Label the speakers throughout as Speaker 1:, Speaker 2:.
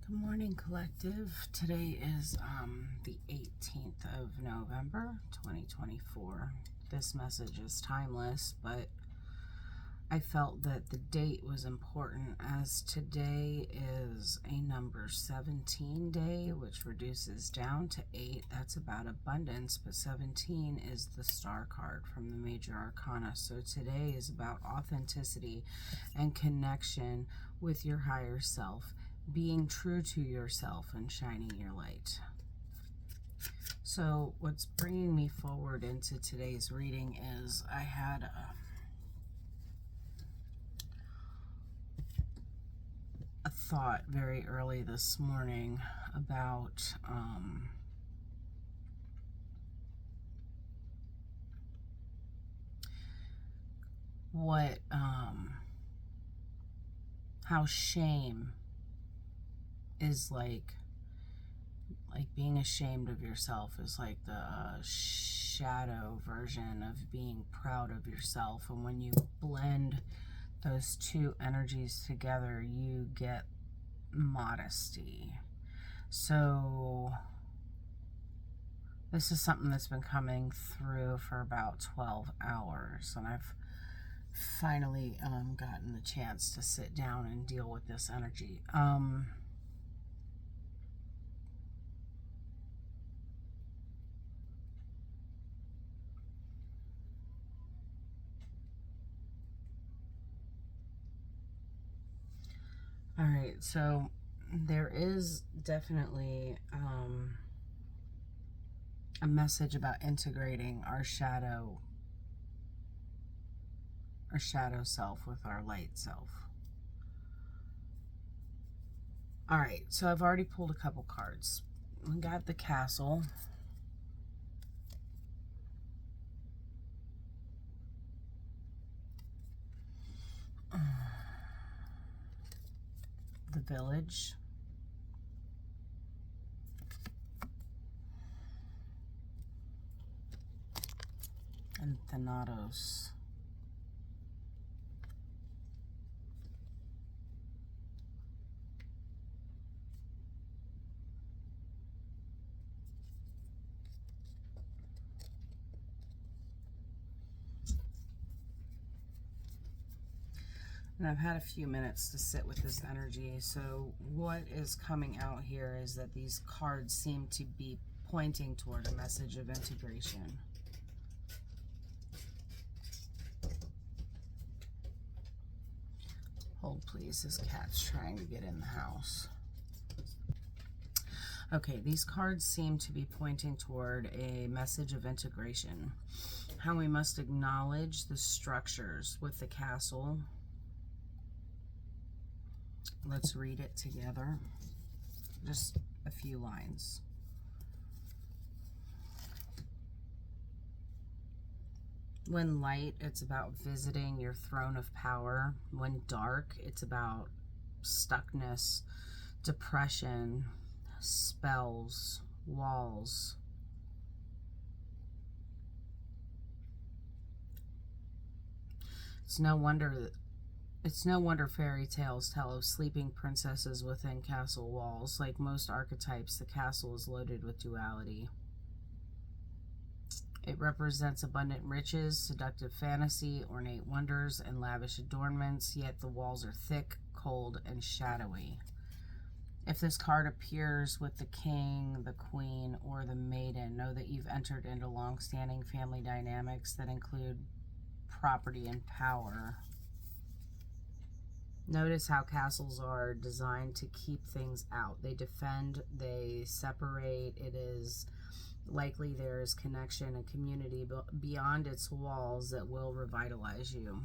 Speaker 1: Good morning, collective. Today is the 18th of November, 2024. This message is timeless, but I felt that the date was important as today is a number 17 day, which reduces down to 8. That's about abundance, but 17 is the star card from the major arcana. So today is about authenticity and connection with your higher self, being true to yourself and shining your light. So what's bringing me forward into today's reading is I had a thought very early this morning about how shame is like being ashamed of yourself is like the shadow version of being proud of yourself, and when you blend those two energies together you get modesty. So this is something that's been coming through for about 12 hours, and I've finally gotten the chance to sit down and deal with this energy. All right, so there is definitely a message about integrating our shadow self with our light self. All right, so I've already pulled a couple cards. We got the Castle, the Village, and Thanatos. And I've had a few minutes to sit with this energy. So what is coming out here is that these cards seem to be pointing toward a message of integration. Hold please, this cat's trying to get in the house. Okay, these cards seem to be pointing toward a message of integration. How we must acknowledge the structures with the Castle. Let's read it together. Just a few lines. When light, it's about visiting your throne of power. When dark, it's about stuckness, depression, spells, walls. It's no wonder fairy tales tell of sleeping princesses within castle walls. Like most archetypes, the castle is loaded with duality. It represents abundant riches, seductive fantasy, ornate wonders, and lavish adornments, yet the walls are thick, cold, and shadowy. If this card appears with the king, the queen, or the maiden, know that you've entered into long-standing family dynamics that include property and power. Notice how castles are designed to keep things out. They defend, they separate. It is likely there is connection and community beyond its walls that will revitalize you.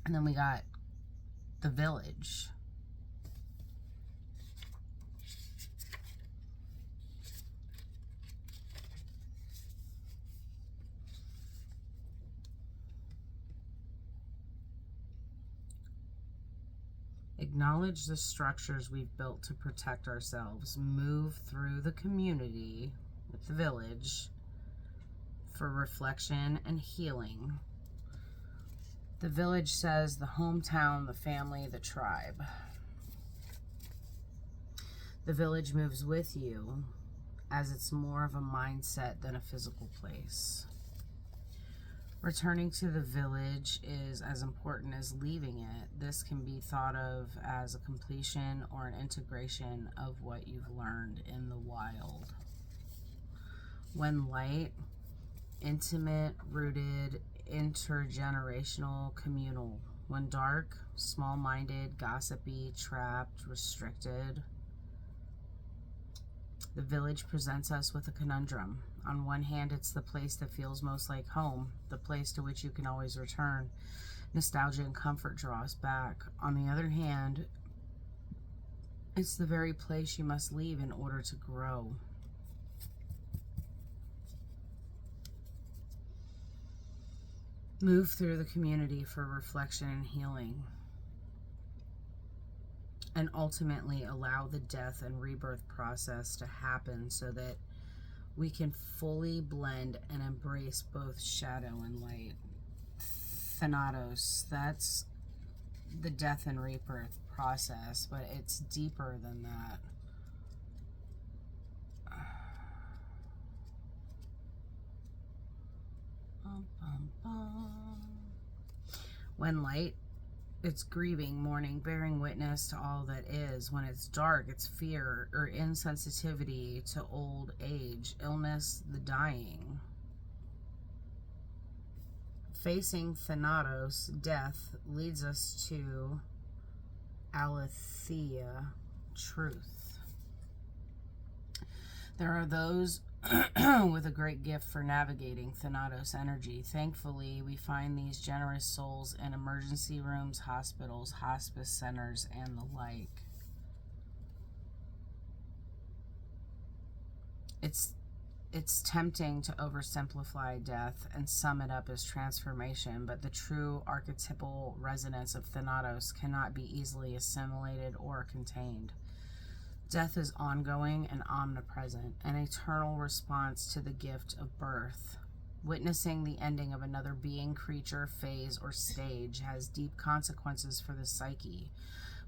Speaker 1: And then we got the Village. Acknowledge the structures we've built to protect ourselves. Move through the community with the Village for reflection and healing. The Village says the hometown, the family, the tribe. The village moves with you, as it's more of a mindset than a physical place. Returning to the village is as important as leaving it. This can be thought of as a completion or an integration of what you've learned in the wild. When light, intimate, rooted, intergenerational, communal. When dark, small-minded, gossipy, trapped, restricted. The village presents us with a conundrum. On one hand, it's the place that feels most like home, the place to which you can always return. Nostalgia and comfort draw us back. On the other hand, it's the very place you must leave in order to grow. Move through the community for reflection and healing, and ultimately allow the death and rebirth process to happen so that we can fully blend and embrace both shadow and light. Thanatos, that's the death and rebirth process, but it's deeper than that. When light, it's grieving, mourning, bearing witness to all that is. When it's dark, it's fear or insensitivity to old age, illness, the dying. Facing Thanatos, death, leads us to Aletheia, truth. There are those with a great gift for navigating Thanatos energy. Thankfully, we find these generous souls in emergency rooms, hospitals, hospice centers, and the like. It's tempting to oversimplify death and sum it up as transformation, but the true archetypal resonance of Thanatos cannot be easily assimilated or contained. Death is ongoing and omnipresent, an eternal response to the gift of birth. Witnessing the ending of another being, creature, phase, or stage has deep consequences for the psyche.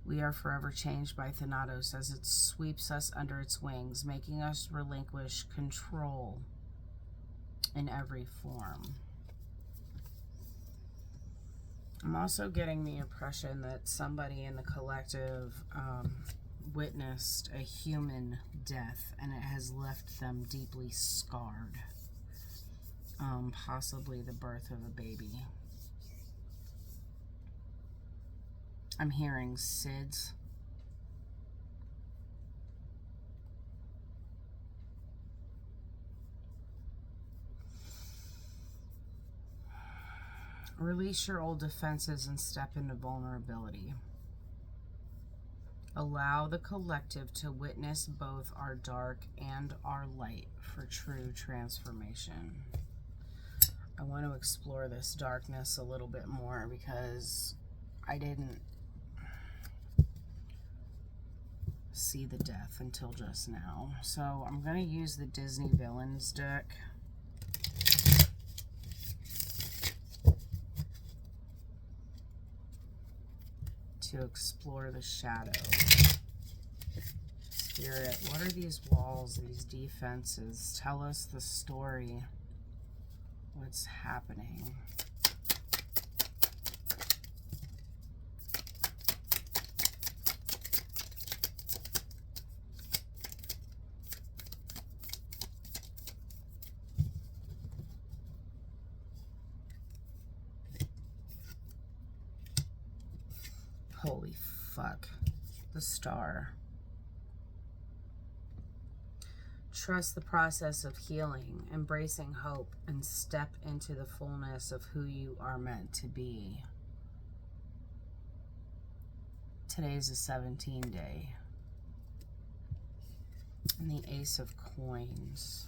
Speaker 1: We are forever changed by Thanatos as it sweeps us under its wings, making us relinquish control in every form. I'm also getting the impression that somebody in the collective witnessed a human death, and it has left them deeply scarred. Possibly the birth of a baby. I'm hearing SIDS. Release your old defenses and step into vulnerability. Allow the collective to witness both our dark and our light for true transformation. I want to explore this darkness a little bit more because I didn't see the death until just now. So I'm going to use the Disney Villains deck. To explore the shadow. Spirit, what are these walls, these defenses? Tell us the story. What's happening? Holy fuck. The Star. Trust the process of healing, embracing hope, and step into the fullness of who you are meant to be. Today's a 17 day. And the Ace of Coins.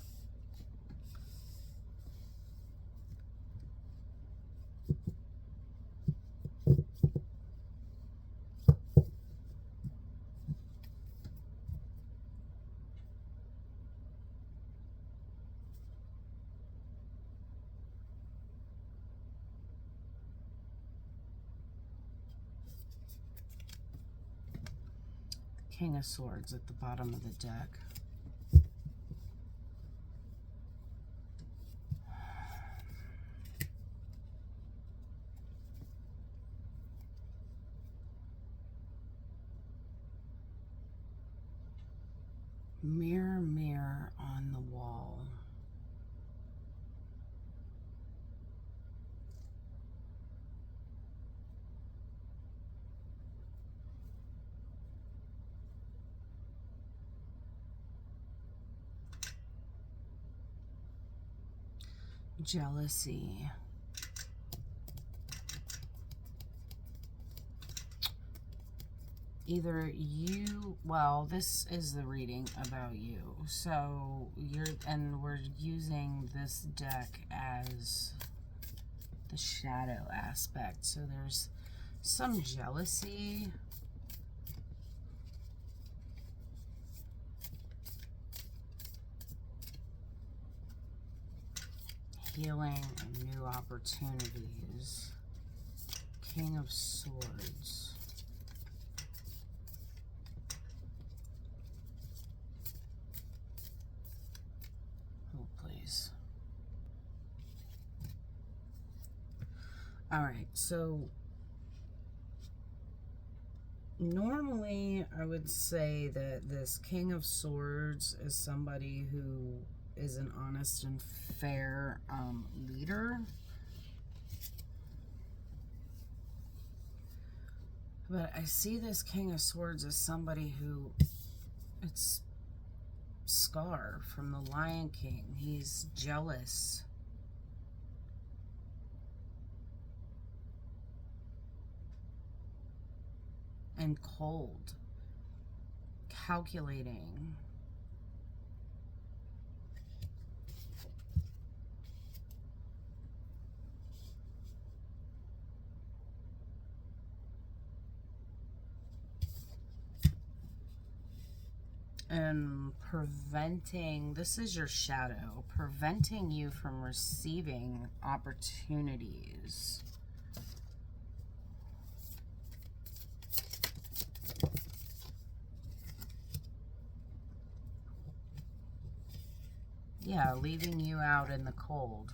Speaker 1: King of Swords at the bottom of the deck. Mirror, mirror on the wall. Jealousy. Either you, well, this is the reading about you. So and we're using this deck as the shadow aspect. So there's some jealousy. Healing and new opportunities. King of Swords. Oh, please. All right, so normally I would say that this King of Swords is somebody who is an honest and fair leader. But I see this King of Swords as somebody who, it's Scar from the Lion King. He's jealous. And cold. Calculating. And preventing, this is your shadow, preventing you from receiving opportunities. Yeah, leaving you out in the cold.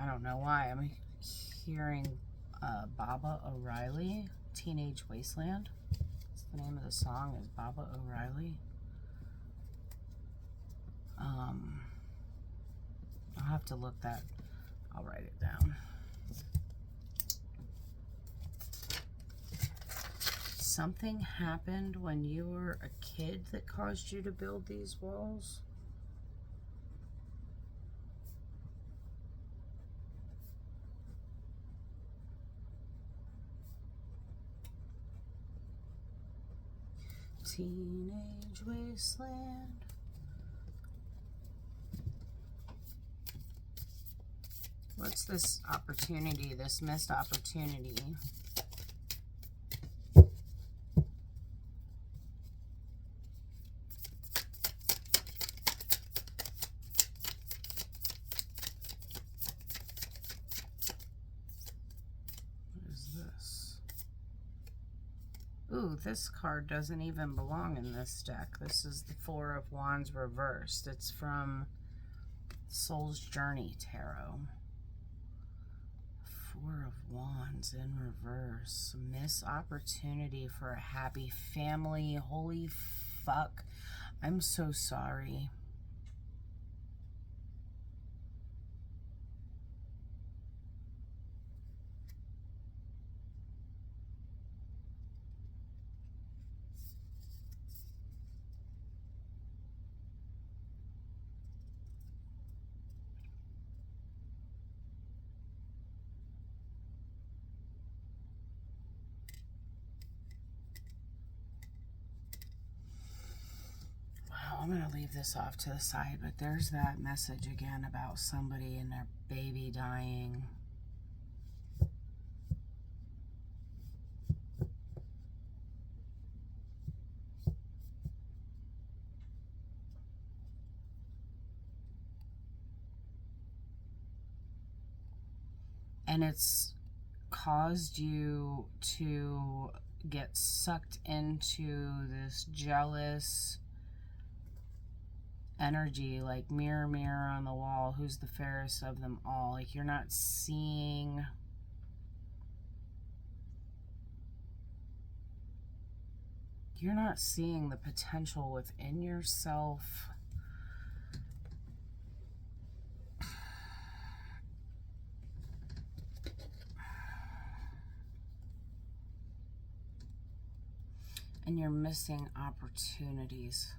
Speaker 1: I don't know why. I'm hearing Baba O'Riley, Teenage Wasteland. That's the name of the song, is Baba O'Riley. I'll have to look that. I'll write it down. Something happened when you were a kid that caused you to build these walls? Teenage Wasteland. What's this opportunity, this missed opportunity? What is this? Ooh, this card doesn't even belong in this deck. This is the Four of Wands reversed. It's from Soul's Journey Tarot. Four of Wands in reverse. Miss opportunity for a happy family. Holy fuck. I'm so sorry. I'm going to leave this off to the side, but there's that message again about somebody and their baby dying. And it's caused you to get sucked into this jealous energy, like mirror, mirror on the wall, who's the fairest of them all? Like you're not seeing the potential within yourself. And you're missing opportunities.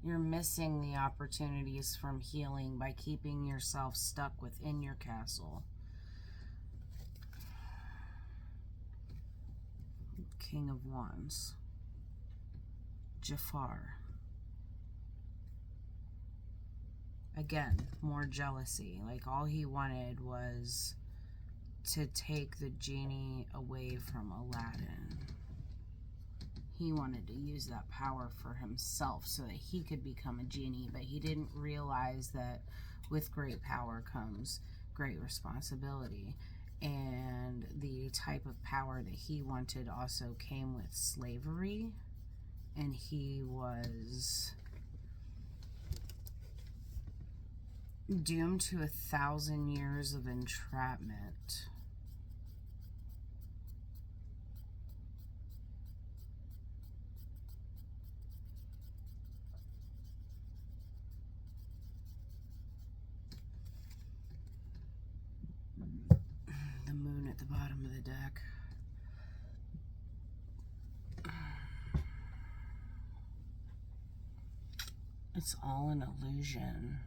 Speaker 1: You're missing the opportunities from healing by keeping yourself stuck within your castle. King of Wands. Jafar. Again, more jealousy. Like all he wanted was to take the genie away from Aladdin. He wanted to use that power for himself so that he could become a genie, but he didn't realize that with great power comes great responsibility. And the type of power that he wanted also came with slavery, and he was doomed to 1,000 years of entrapment. The moon at the bottom of the deck. It's all an illusion.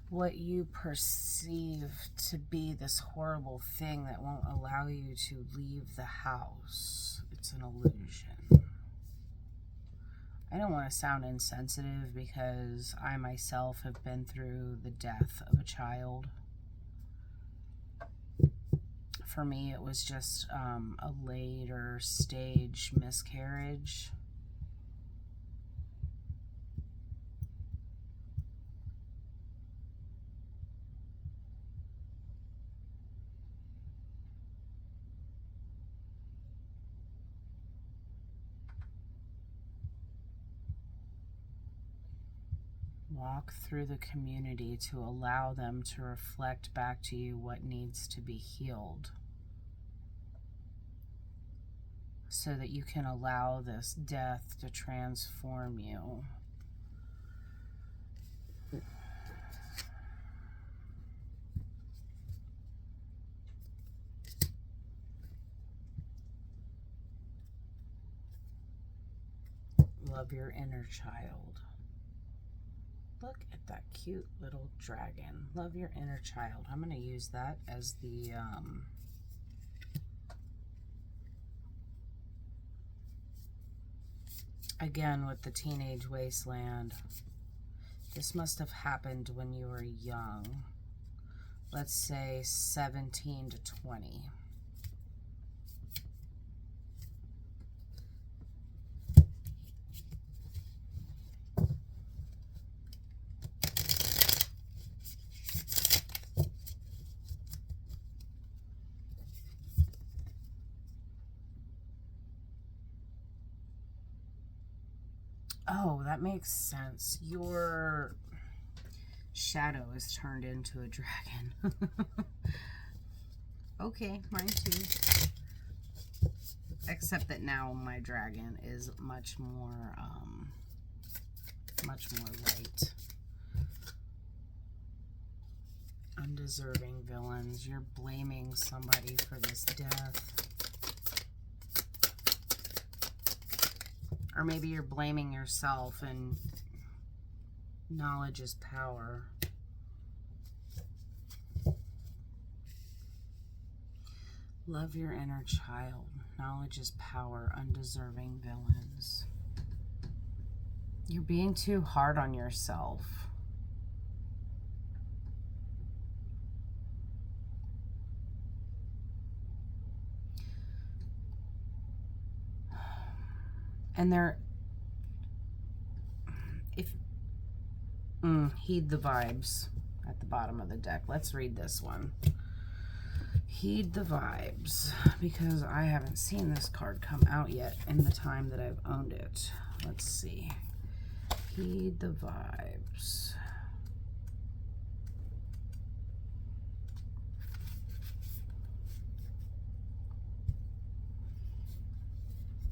Speaker 1: What you perceive to be this horrible thing that won't allow you to leave the house, it's an illusion. I don't want to sound insensitive because I myself have been through the death of a child. For me, it was just a later stage miscarriage. Walk through the community to allow them to reflect back to you what needs to be healed, so that you can allow this death to transform you. Love your inner child. Look at that cute little dragon. Love your inner child. I'm going to use that as the again with the teenage wasteland. This must have happened when you were young. Let's say 17 to 20. Oh, that makes sense. Your shadow is turned into a dragon. Okay, mine too. Except that now my dragon is much more light. Undeserving villains. You're blaming somebody for this death. Or maybe you're blaming yourself, and knowledge is power. Love your inner child. Knowledge is power. Undeserving villains. You're being too hard on yourself. And heed the vibes. at the bottom of the deck. Let's read this one. Heed the vibes, because I haven't seen this card come out yet in the time that I've owned it. Let's see. Heed the vibes.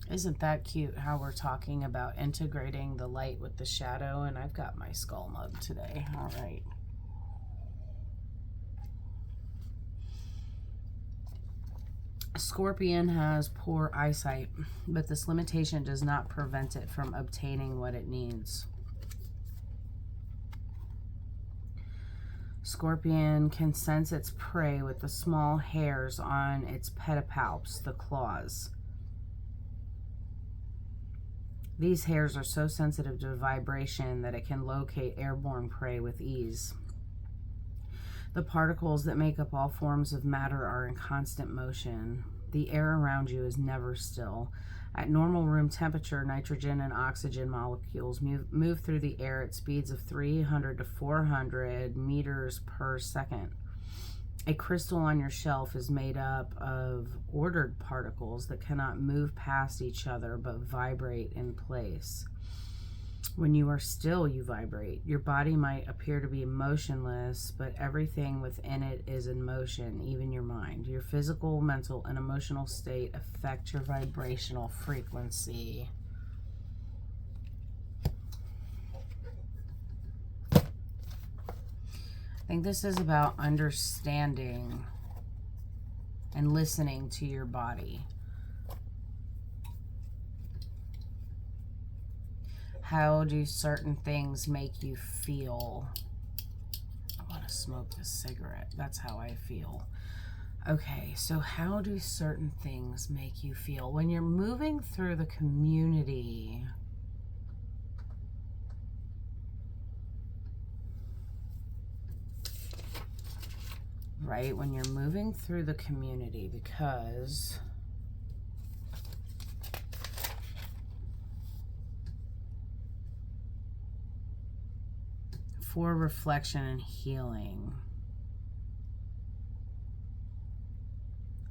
Speaker 1: Isn't that cute how we're talking about integrating the light with the shadow? And I've got my skull mug today. All right. Scorpion has poor eyesight, but this limitation does not prevent it from obtaining what it needs. Scorpion can sense its prey with the small hairs on its pedipalps, the claws. These hairs are so sensitive to vibration that it can locate airborne prey with ease. The particles that make up all forms of matter are in constant motion. The air around you is never still. At normal room temperature, nitrogen and oxygen molecules move through the air at speeds of 300 to 400 meters per second. A crystal on your shelf is made up of ordered particles that cannot move past each other but vibrate in place. When you are still, you vibrate. Your body might appear to be motionless, but everything within it is in motion, even your mind. Your physical, mental, and emotional state affect your vibrational frequency. I think this is about understanding and listening to your body. How do certain things make you feel? I want to smoke this cigarette. That's how I feel. Okay, so how do certain things make you feel? When you're moving through the community, right? When you're moving through the community, because for reflection and healing,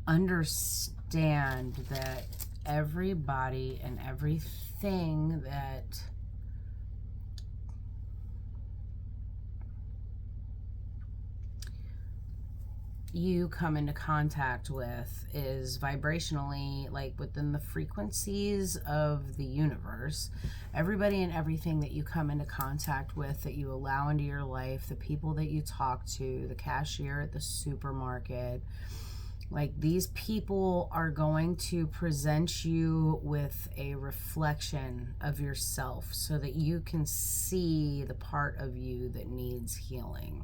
Speaker 1: understand that everybody and everything that you come into contact with is vibrationally, like, within the frequencies of the universe. Everybody and everything that you come into contact with, that you allow into your life, the people that you talk to, the cashier at the supermarket, like, these people are going to present you with a reflection of yourself so that you can see the part of you that needs healing.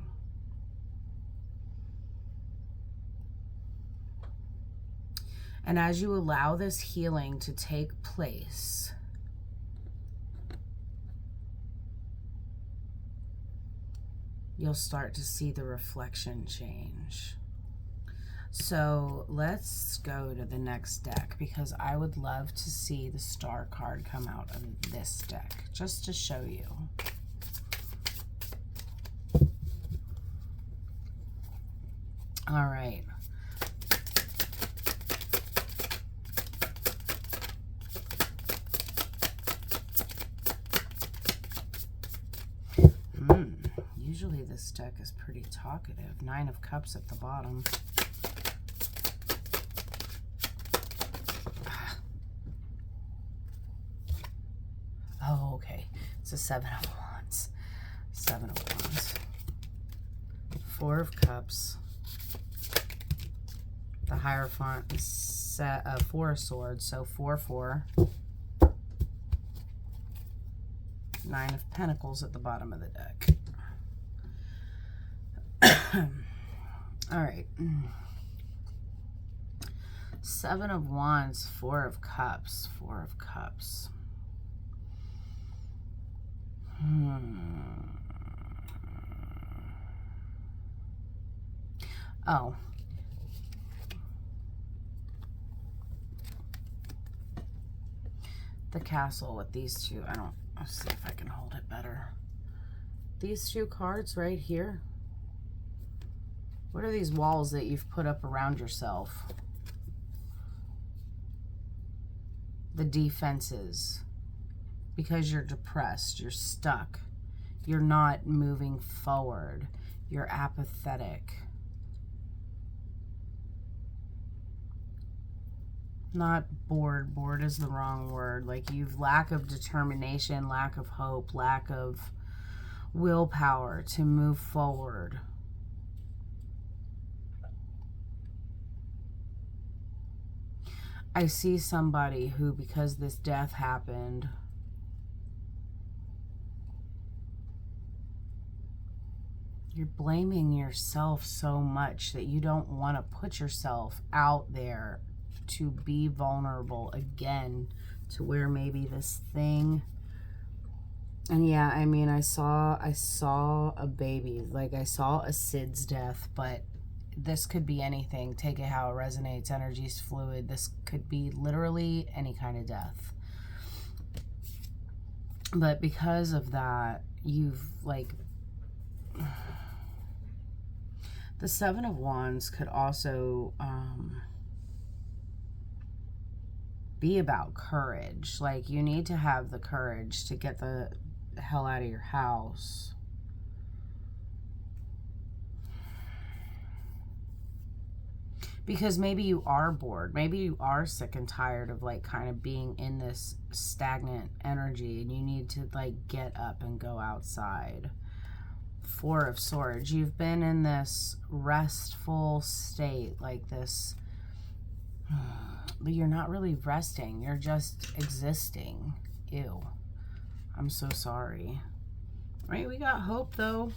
Speaker 1: And as you allow this healing to take place, you'll start to see the reflection change. So let's go to the next deck, because I would love to see the star card come out of this deck, just to show you. All right. Usually this deck is pretty talkative. 9 of Cups at the bottom. Oh, okay. It's a 7 of Wands. 7 of Wands. 4 of Cups. The Hierophant is 4 of Swords, so 4-4. 9 of Pentacles at the bottom of the deck. All right. 7 of Wands, 4 of Cups, 4 of Cups. Oh. The Castle with these two. I'll see if I can hold it better. These two cards right here. What are these walls that you've put up around yourself? The defenses. Because you're depressed, you're stuck, you're not moving forward, you're apathetic. Not bored. Bored is the wrong word. Like, you've lack of determination, lack of hope, lack of willpower to move forward. I see somebody who, because this death happened, you're blaming yourself so much that you don't want to put yourself out there to be vulnerable again, to where maybe this thing. And yeah, I mean, I saw a baby, like I saw a SIDS death, but this could be anything. Take it how it resonates. Energy's fluid. This could be literally any kind of death. But because of that, you've like, the Seven of Wands could also be about courage. Like, you need to have the courage to get the hell out of your house. Because maybe you are bored. Maybe you are sick and tired of like kind of being in this stagnant energy, and you need to like get up and go outside. Four of Swords. You've been in this restful state, like this, but you're not really resting. You're just existing. Ew. I'm so sorry. Right, we got hope though.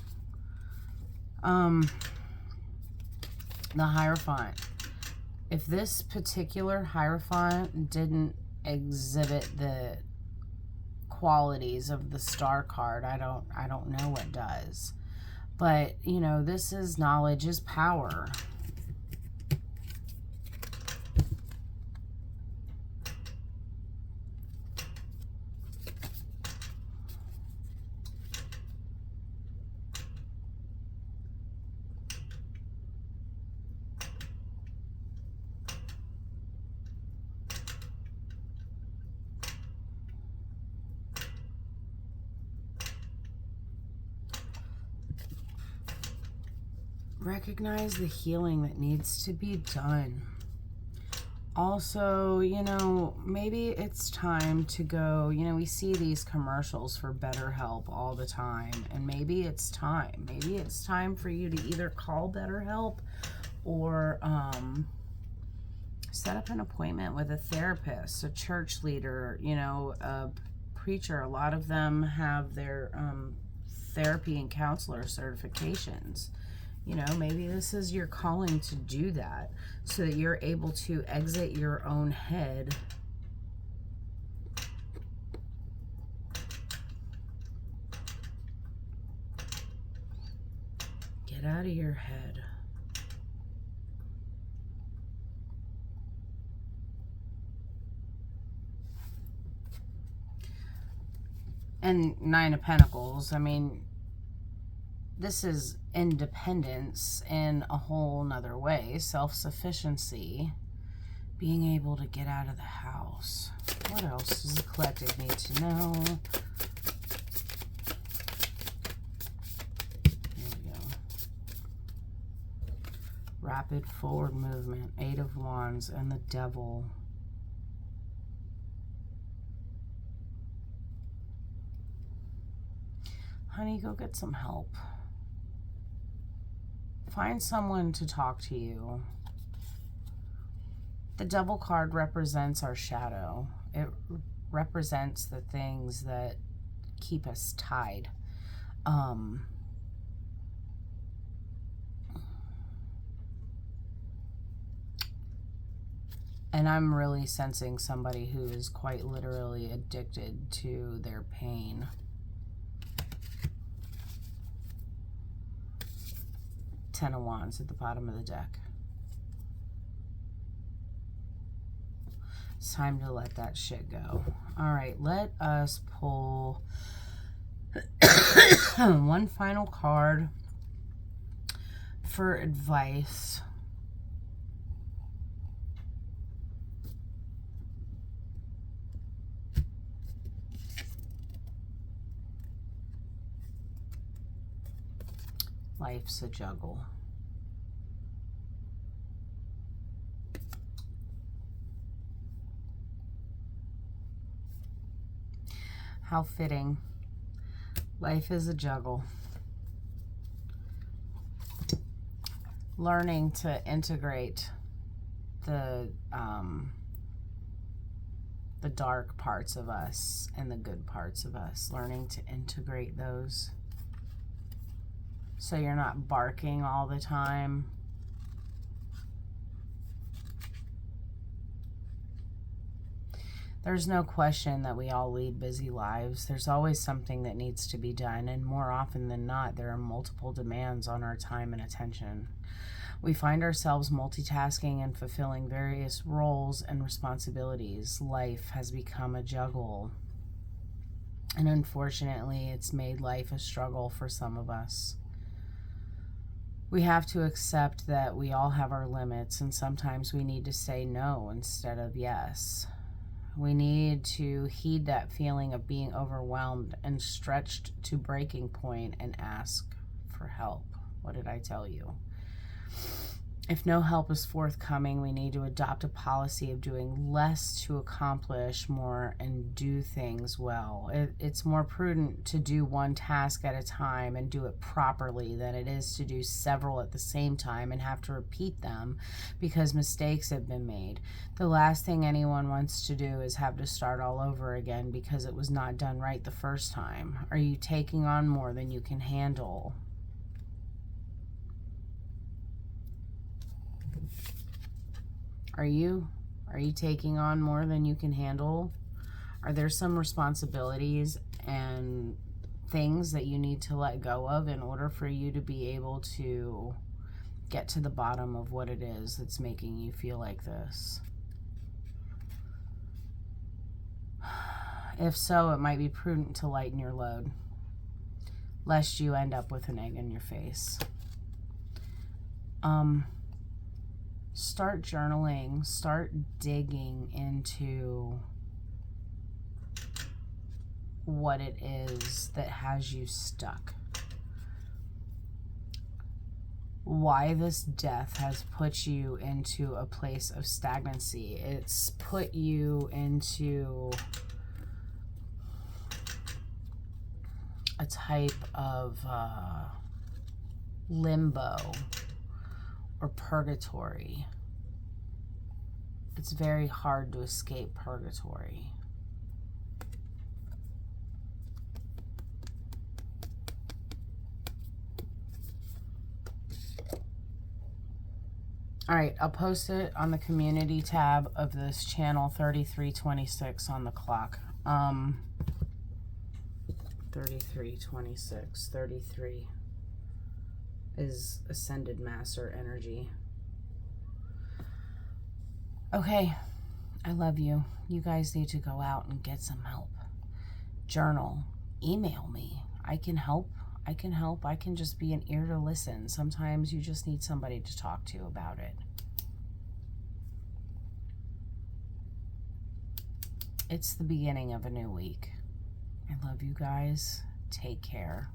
Speaker 1: The Hierophant. If this particular Hierophant didn't exhibit the qualities of the Star card, I don't know what does. But, you know, this is knowledge is power. Recognize the healing that needs to be done. Also, you know, maybe it's time to go, you know, we see these commercials for BetterHelp all the time, and maybe it's time. Maybe it's time for you to either call BetterHelp or set up an appointment with a therapist, a church leader, you know, a preacher. A lot of them have their therapy and counselor certifications. You know, maybe this is your calling to do that so that you're able to exit your own head. Get out of your head. And Nine of Pentacles, I mean, this is independence in a whole nother way. Self-sufficiency. Being able to get out of the house. What else does the collective need to know? There we go. Rapid forward movement. Eight of Wands and the Devil. Honey, go get some help. Find someone to talk to you. The Devil card represents our shadow. It represents the things that keep us tied. And I'm really sensing somebody who is quite literally addicted to their pain. Ten of Wands at the bottom of the deck. It's time to let that shit go. All right, let us pull one final card for advice. Life's a juggle. How fitting. Life is a juggle. Learning to integrate the dark parts of us and the good parts of us. Learning to integrate those so you're not barking all the time. There's no question that we all lead busy lives. There's always something that needs to be done, and more often than not, there are multiple demands on our time and attention. We find ourselves multitasking and fulfilling various roles and responsibilities. Life has become a juggle, and unfortunately, it's made life a struggle for some of us. We have to accept that we all have our limits, and sometimes we need to say no instead of yes. We need to heed that feeling of being overwhelmed and stretched to breaking point and ask for help. What did I tell you? If no help is forthcoming, we need to adopt a policy of doing less to accomplish more and do things well. It's more prudent to do one task at a time and do it properly than it is to do several at the same time and have to repeat them because mistakes have been made. The last thing anyone wants to do is have to start all over again because it was not done right the first time. Are you taking on more than you can handle? Are you taking on more than you can handle? Are there some responsibilities and things that you need to let go of in order for you to be able to get to the bottom of what it is that's making you feel like this? If so, it might be prudent to lighten your load, lest you end up with an egg in your face. Start journaling, start digging into what it is that has you stuck. Why this death has put you into a place of stagnancy. It's put you into a type of limbo or purgatory. It's very hard to escape purgatory. All right, I'll post it on the community tab of this channel, 3326 on the clock. 3326, 33 is ascended master energy. Okay, I love you. You guys need to go out and get some help. Journal, email me. I can help. I can just be an ear to listen. Sometimes you just need somebody to talk to about it. It's the beginning of a new week. I love you guys. Take care.